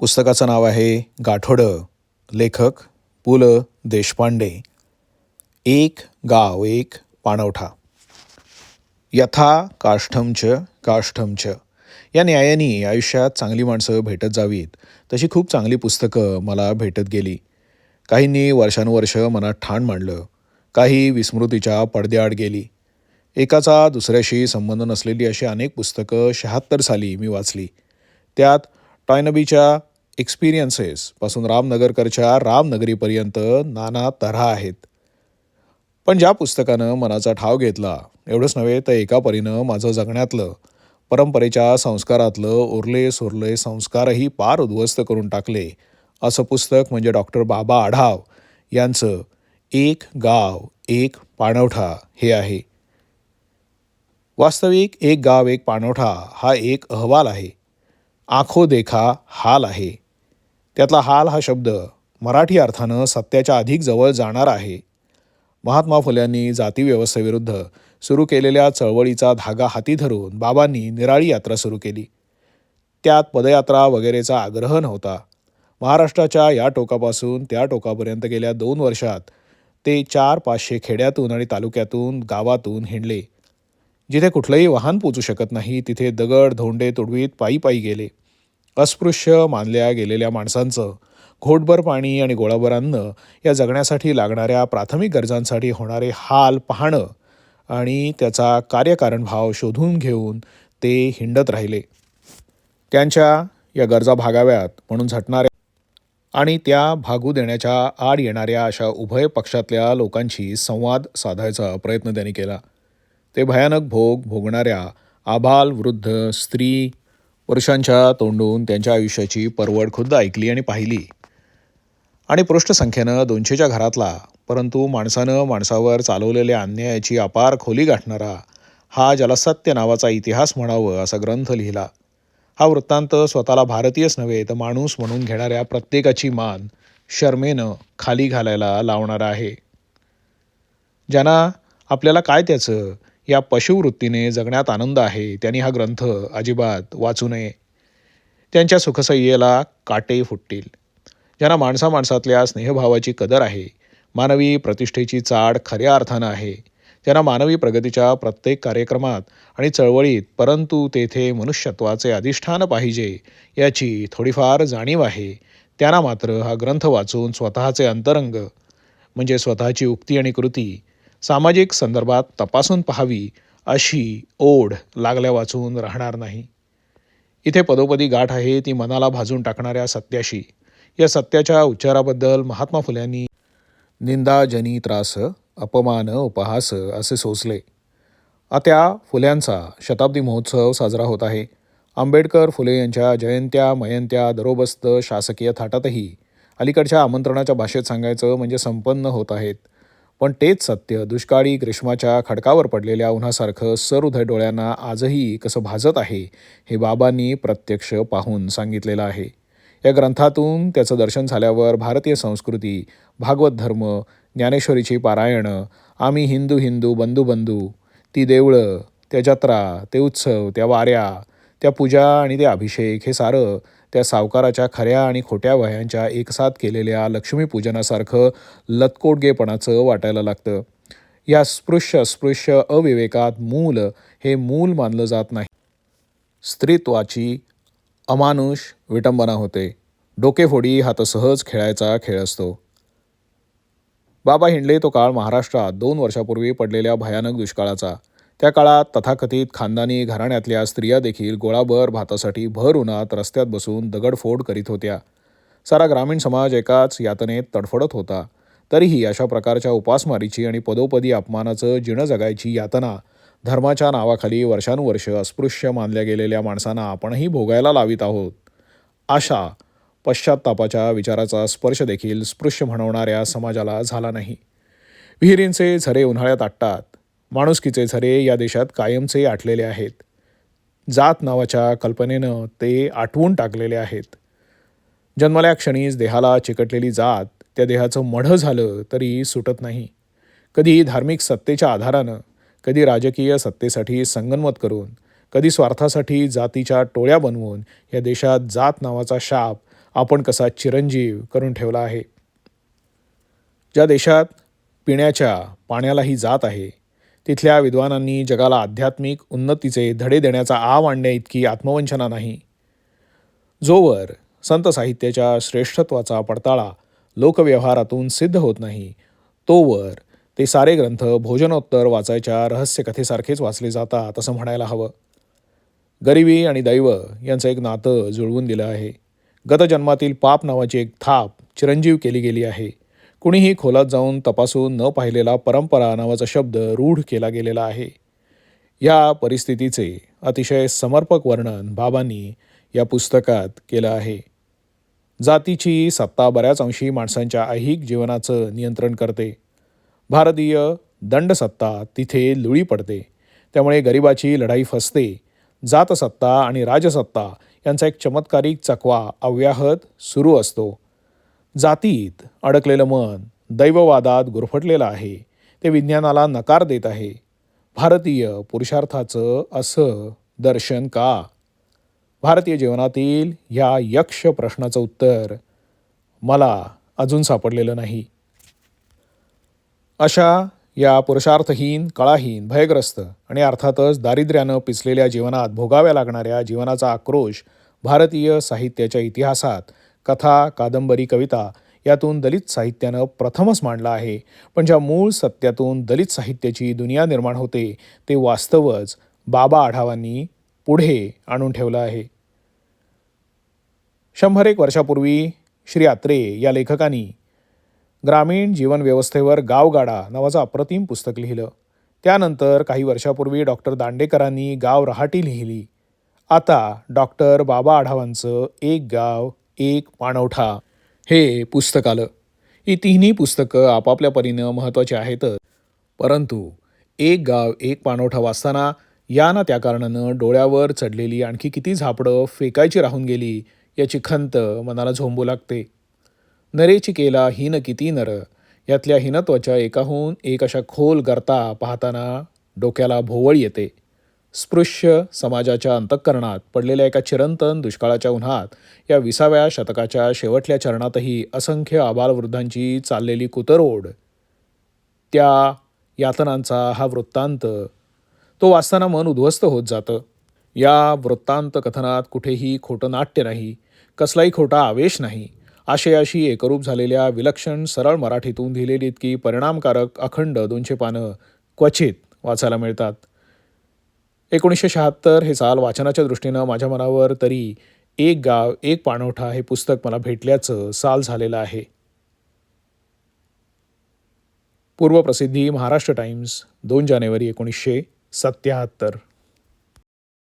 पुस्तकाचं नाव आहे गाठोडं. लेखक पु ल देशपांडे. एक गाव एक पाणवठा. यथा काष्ठमच काष्ठमच. या न्यायाने आयुष्यात चांगली माणसं भेटत जावीत तशी खूप चांगली पुस्तकं मला भेटत गेली. काहींनी वर्षानुवर्ष मनात ठाण मांडलं, काही विस्मृतीच्या पडद्याआड गेली. एकाचा दुसऱ्याशी संबंध नसलेली अशी अनेक पुस्तकं 76 साली मी वाचली. त्यात टॉयनबीच्या एक्सपिरियन्सेसपासून रामनगरकरच्या रामनगरीपर्यंत नाना तऱ्हा आहेत. पण ज्या पुस्तकानं मनाचा ठाव घेतला, एवढंच नव्हे तर एका परीनं माझं जगण्यातलं, परंपरेच्या संस्कारातलं उरले सोरले संस्कारही पार उद्ध्वस्त करून टाकले, असं पुस्तक म्हणजे डॉक्टर बाबा आढाव यांचं एक गाव एक पाणवठा हे आहे. वास्तविक एक गाव एक पाणवठा हा एक अहवाल आहे, आखो देखा हाल आहे. त्यातला हाल हा शब्द मराठी अर्थानं सत्याच्या अधिक जवळ जाणार आहे. महात्मा फुल्यांनी जातीव्यवस्थेविरुद्ध सुरू केलेल्या चळवळीचा धागा हाती धरून बाबांनी निराळी यात्रा सुरू केली. त्यात पदयात्रा वगैरेचा आग्रह नव्हता. महाराष्ट्राच्या या टोकापासून त्या टोकापर्यंत गेल्या 2 वर्षात ते 400-500 खेड्यातून आणि तालुक्यातून गावातून हिंडले. जिथे कुठलंही वाहन पोचू शकत नाही तिथे दगड धोंडे तुडवीत पायी पायी गेले. अस्पृश्य मानल्या गेलेल्या माणसांचं घोटभर पाणी आणि गोळाभर अन्न या जगण्यासाठी लागणाऱ्या प्राथमिक गरजांसाठी होणारे हाल पाहणं आणि त्याचा कार्यकारणभाव शोधून घेऊन ते हिंडत राहिले. त्यांच्या या गरजा भागाव्यात म्हणून झटणाऱ्या आणि त्या भागू देण्याच्या आड येणाऱ्या अशा उभय पक्षातल्या लोकांशी संवाद साधायचा प्रयत्न त्यांनी केला. ते भयानक भोग भोगणाऱ्या आबाल वृद्ध स्त्री पुरुषांच्या तोंडून त्यांच्या आयुष्याची परवड खुद्द ऐकली आणि पाहिली. आणि पृष्ठसंख्येनं 200च्या घरातला, परंतु माणसानं माणसावर चालवलेल्या अन्यायाची अपार खोली गाठणारा हा ज्याला सत्य नावाचा इतिहास म्हणावं असा ग्रंथ लिहिला. हा वृत्तांत स्वतःला भारतीयच नव्हे तर माणूस म्हणून घेणाऱ्या प्रत्येकाची मान शर्मेनं खाली घालायला लावणारा आहे. ज्यांना आपल्याला काय त्याचं या पशुवृत्तीने जगण्यात आनंद आहे त्यांनी हा ग्रंथ अजिबात वाचू नये. त्यांच्या सुखसह्येला काटे फुटतील. ज्यांना माणसामाणसातल्या स्नेहभावाची कदर आहे, मानवी प्रतिष्ठेची चाड खऱ्या अर्थानं आहे, ज्यांना मानवी प्रगतीच्या प्रत्येक कार्यक्रमात आणि चळवळीत परंतु तेथे मनुष्यत्वाचे अधिष्ठान पाहिजे याची थोडीफार जाणीव आहे, त्यांना मात्र हा ग्रंथ वाचून स्वतःचे अंतरंग म्हणजे स्वतःची उक्ती आणि कृती सामाजिक संदर्भात तपासून पाहावी अशी ओढ लागल्या वाचून राहणार नाही. इथे पदोपदी गाठ आहे ती मनाला भाजून टाकणाऱ्या सत्याशी. या सत्याच्या उच्चाराबद्दल महात्मा फुल्यांनी निंदाजनी त्रास अपमान उपहास असे सोसले. त्या फुल्यांचा शताब्दी महोत्सव साजरा होत आहे. आंबेडकर फुले यांच्या जयंत्या मयंत्या दरोबस्त शासकीय थाटातही अलीकडच्या आमंत्रणाच्या भाषेत सांगायचं म्हणजे संपन्न होत आहेत. पण तेच सत्य दुष्काळी ग्रीष्माच्या खडकावर पडलेल्या उन्हासारखं सहृदय डोळ्यांना आजही कसं भाजत आहे हे बाबांनी प्रत्यक्ष पाहून सांगितलेलं आहे. या ग्रंथातून त्याचं दर्शन झाल्यावर भारतीय संस्कृती, भागवत धर्म, ज्ञानेश्वरीची पारायणं, आम्ही हिंदू हिंदू बंधू बंधू, ती देवळं, त्या जत्रा, ते उत्सव, त्या वाऱ्या, त्या पूजा आणि ते अभिषेक हे सारं त्या सावकाराच्या खऱ्या आणि खोट्या वह्यांच्या एकसाथ केलेल्या लक्ष्मीपूजनासारखं लतकोटगेपणाचं वाटायला लागतं. या अस्पृश्य अविवेकात मूल हे मूल मानलं जात नाही. स्त्रीत्वाची अमानुष विटंबना होते. डोकेफोडी हा तर सहज खेळायचा खेळ असतो. बाबा हिंडले तो काळ महाराष्ट्रात 2 वर्षापूर्वी पडलेल्या भयानक दुष्काळाचा. त्या काळात तथाकथित खानदानी घराण्यातल्या स्त्रिया देखील गोळाभर भातासाठी भर उन्हात रस्त्यात बसून दगडफोड करीत होत्या. सारा ग्रामीण समाज एकाच यातनेत तडफडत होता. तरीही अशा प्रकारच्या उपासमारीची आणि पदोपदी अपमानाचं जिणं जगायची यातना धर्माच्या नावाखाली वर्षानुवर्ष अस्पृश्य मानल्या गेलेल्या माणसांना आपणही भोगायला लावित आहोत. अशा पश्चात्तापाच्या विचाराचा स्पर्श देखील स्पृश्य म्हणवणाऱ्या समाजाला झाला नाही. विहिरींचे झरे उन्हाळ्यात आटतात. माणुसकीचे झरे या देशात कायमचे आटलेले आहेत. जात नावाच्या कल्पनेनं ते आटवून टाकलेले आहेत. जन्मल्या क्षणीच देहाला चिकटलेली जात त्या देहाचं मढं झालं तरी सुटत नाही. कधी धार्मिक सत्तेच्या आधारानं, कधी राजकीय सत्तेसाठी संगनमत करून, कधी स्वार्थासाठी जातीच्या टोळ्या बनवून या देशात जात नावाचा शाप आपण कसा चिरंजीव करून ठेवला आहे. ज्या देशात पिण्याच्या पाण्यालाही जात आहे, तिथल्या विद्वानांनी जगाला आध्यात्मिक उन्नतीचे धडे देण्याचा आव आणण्याइतकी आत्मवंचना नाही. जोवर संत साहित्याच्या श्रेष्ठत्वाचा पडताळा लोकव्यवहारातून सिद्ध होत नाही, तोवर ते सारे ग्रंथ भोजनोत्तर वाचायच्या रहस्यकथेसारखेच वाचले जातात असं म्हणायला हवं. गरिबी आणि दैव यांचं एक नातं जुळवून दिलं आहे. गतजन्मातील पाप नावाची एक थाप चिरंजीव केली गेली आहे. कुणीही खोलात जाऊन तपासून न पाहिलेला परंपरा नावाचा शब्द रूढ केला गेलेला आहे. या परिस्थितीचे अतिशय समर्पक वर्णन बाबांनी या पुस्तकात केलं आहे. जातीची सत्ता बऱ्याच अंशी माणसांच्या ऐहिक जीवनाचं नियंत्रण करते. भारतीय दंडसत्ता तिथे लुळी पडते. त्यामुळे गरिबाची लढाई फसते. जातसत्ता आणि राजसत्ता यांचा एक चमत्कारिक चकवा अव्याहत सुरू असतो. जातीत अडकलेलं मन दैववादात गुरफटलेलं आहे. ते विज्ञानाला नकार देत आहे. भारतीय पुरुषार्थाचं असं दर्शन का? भारतीय जीवनातील ह्या यक्ष प्रश्नाचं उत्तर मला अजून सापडलेलं नाही. अशा या पुरुषार्थहीन, कळाहीन, भयग्रस्त आणि अर्थातच दारिद्र्यानं पिचलेल्या जीवनात भोगाव्या लागणाऱ्या जीवनाचा आक्रोश भारतीय साहित्याच्या इतिहासात कथा, कादंबरी, कविता यातून दलित साहित्यानं प्रथमच मांडला आहे. पण ज्या मूळ सत्यातून दलित साहित्याची दुनिया निर्माण होते ते वास्तवच बाबा आढावांनी पुढे आणून ठेवलं आहे. 100 वर्षापूर्वी श्री अत्रे या लेखकांनी ग्रामीण जीवनव्यवस्थेवर गावगाडा नावाचं अप्रतिम पुस्तक लिहिलं. त्यानंतर काही वर्षापूर्वी डॉक्टर दांडेकरांनी गाव रहाटी लिहिली. आता डॉक्टर बाबा आढावांचं एक गाव एक पाणवठा हे पुस्तक आलं. ही तिन्ही पुस्तकं आपापल्या परीनं महत्त्वाची आहेतच, परंतु एक गाव एक पाणवठा वाचताना या ना त्या कारणानं डोळ्यावर चढलेली आणखी किती झापडं फेकायची राहून गेली याची खंत मनाला झोंबू लागते. नरेची केला हीन किती नर यातल्या हीनत्वाच्या एकाहून एक अशा खोल गर्ता पाहताना डोक्याला भोवळ येते. स्पृश्य समाजाच्या अंतःकरणात पडलेल्या एका चिरंतन दुष्काळाच्या उन्हात या 20व्या शतकाच्या शेवटल्या चरणातही असंख्य आबालवृद्धांची चाललेली कुतरोड, त्या यातनांचा हा वृत्तांत, तो वाचताना मन उद्ध्वस्त होत जातं. या वृत्तांत कथनात कुठेही खोटं नाट्य नाही, कसलाही खोटा आवेश नाही. आशयाशी एकरूप झालेल्या विलक्षण सरळ मराठीतून लिहिलेली इतकी परिणामकारक अखंड 200 पानं क्वचित वाचायला मिळतात. 1976 हे साल वाचनाच्या दृष्टीनं माझ्या मनावर तरी एक गाव एक पाणवठा हे पुस्तक मला भेटल्याचं साल झालेलं आहे. पूर्वप्रसिद्धी महाराष्ट्र टाइम्स 2 जानेवारी 1977.